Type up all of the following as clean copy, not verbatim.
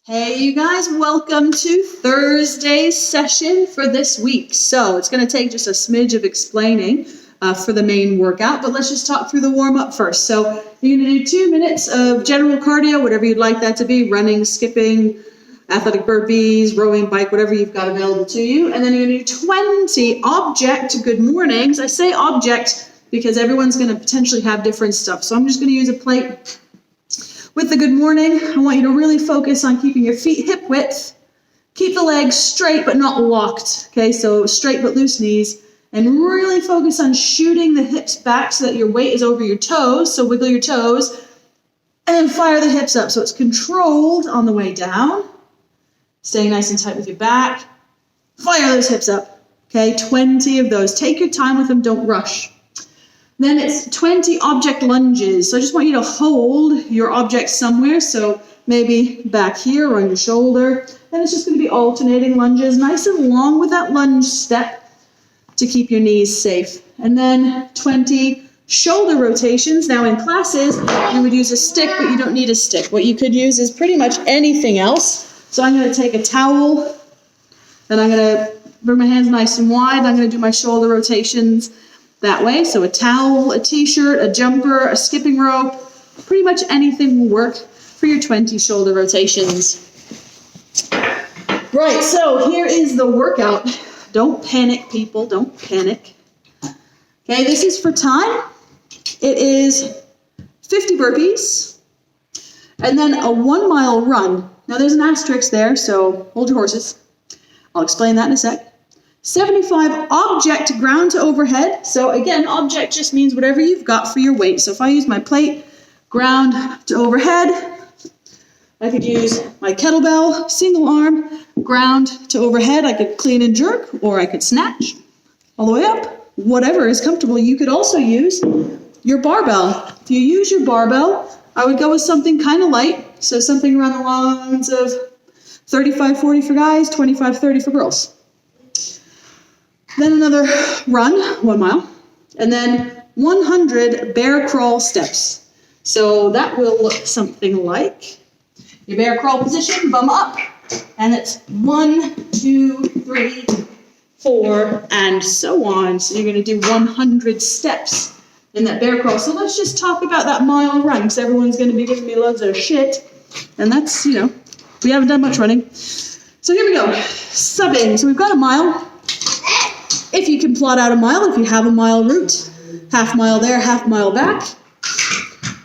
Hey, you guys, welcome to Thursday's session for this week. So it's going to take just a smidge of explaining for the main workout, but let's just talk through the warm-up first. So you're going to do 2 minutes of general cardio, whatever you'd like that to be, running, skipping, athletic burpees, rowing, bike, whatever you've got available to you. And then you're going to do 20 object good mornings. I say object because everyone's going to potentially have different stuff. So I'm just going to use a plate. With the good morning, I want you to really focus on keeping your feet hip width. Keep the legs straight but not locked. Okay, so straight but loose knees. And really focus on shooting the hips back so that your weight is over your toes. So wiggle your toes. And then fire the hips up so it's controlled on the way down. Staying nice and tight with your back. Fire those hips up. Okay, 20 of those. Take your time with them, don't rush. Then it's 20 object lunges. So I just want you to hold your object somewhere. So maybe back here or on your shoulder. And it's just going to be alternating lunges, nice and long with that lunge step to keep your knees safe. And then 20 shoulder rotations. Now in classes, you would use a stick, but you don't need a stick. What you could use is pretty much anything else. So I'm going to take a towel, and I'm going to bring my hands nice and wide. I'm going to do my shoulder rotations that way. So a towel, a t-shirt, a jumper, a skipping rope, pretty much anything will work for your 20 shoulder rotations. Right, so here is the workout. Don't panic, people, don't panic. Okay, this is for time. It is 50 burpees and then a 1 mile run. Now there's an asterisk there, so hold your horses. I'll explain that in a sec. 75 object ground to overhead. So again, object just means whatever you've got for your weight. So if I use my plate, ground to overhead, I could use my kettlebell, single arm, ground to overhead. I could clean and jerk, or I could snatch all the way up. Whatever is comfortable. You could also use your barbell. If you use your barbell, I would go with something kind of light. So something around the lines of 35-40 for guys, 25-30 for girls. Then another run, 1 mile, and then 100 bear crawl steps. So that will look something like your bear crawl position, bum up, and it's 1, 2, 3, 4, and so on. So you're going to do 100 steps in that bear crawl. So let's just talk about that mile run, because everyone's going to be giving me loads of shit, and that's, we haven't done much running. So here we go, subbing. So we've got a mile. If you can plot out a mile, if you have a mile route, half mile there, half mile back,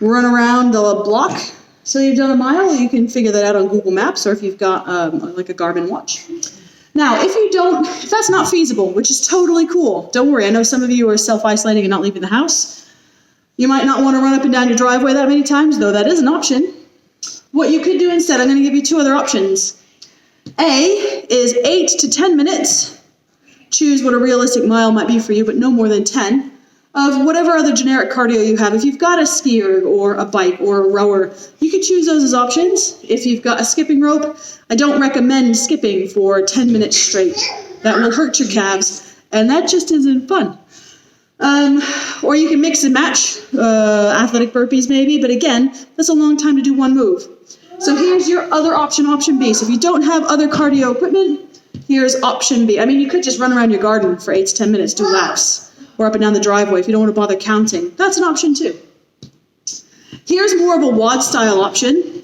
run around the block. So you've done a mile, you can figure that out on Google Maps, or if you've got like a Garmin watch. Now, if that's not feasible, which is totally cool, don't worry, I know some of you are self-isolating and not leaving the house. You might not want to run up and down your driveway that many times, though that is an option. What you could do instead, I'm going to give you 2 other options. A is 8 to 10 minutes. Choose what a realistic mile might be for you, but no more than 10, of whatever other generic cardio you have. If you've got a skier or a bike or a rower, you could choose those as options. If you've got a skipping rope, I don't recommend skipping for 10 minutes straight. That will hurt your calves, and that just isn't fun. Or you can mix and match athletic burpees maybe, but again, that's a long time to do one move. So here's your other option, option B. So if you don't have other cardio equipment, here's option B. I mean, you could just run around your garden for 8 to 10 minutes, do laps, or up and down the driveway if you don't want to bother counting. That's an option too. Here's more of a WOD style option.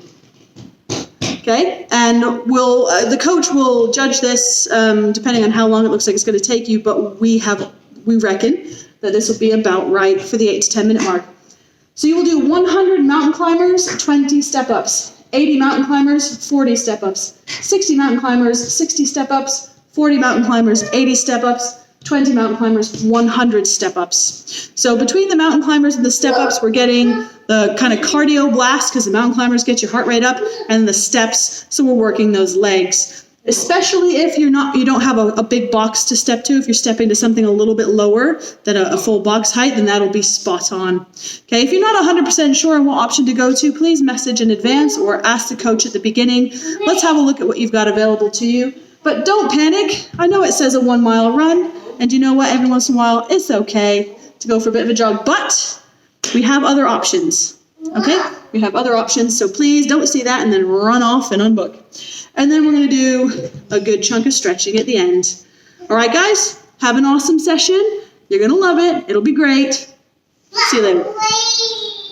Okay, and the coach will judge this depending on how long it looks like it's going to take you, but we reckon that this will be about right for the 8 to 10 minute mark. So you will do 100 mountain climbers, 20 step-ups. 80 mountain climbers, 40 step-ups. 60 mountain climbers, 60 step-ups. 40 mountain climbers, 80 step-ups. 20 mountain climbers, 100 step-ups. So between the mountain climbers and the step-ups, we're getting the kind of cardio blast, because the mountain climbers get your heart rate up, and the steps, so we're working those legs. Especially if you don't have a big box to step to. If you're stepping to something a little bit lower than a full box height, then that'll be spot on. Okay, if you're not 100% sure on what option to go to, please message in advance or ask the coach at the beginning. Let's have a look at what you've got available to you. But don't panic. I know it says a 1 mile run, and you know what? Every once in a while, it's okay to go for a bit of a jog, but we have other options. Okay, we have other options, so please don't see that and then run off and unbook. And then we're going to do a good chunk of stretching at the end. All right, guys, have an awesome session. You're going to love it. It'll be great. See you later.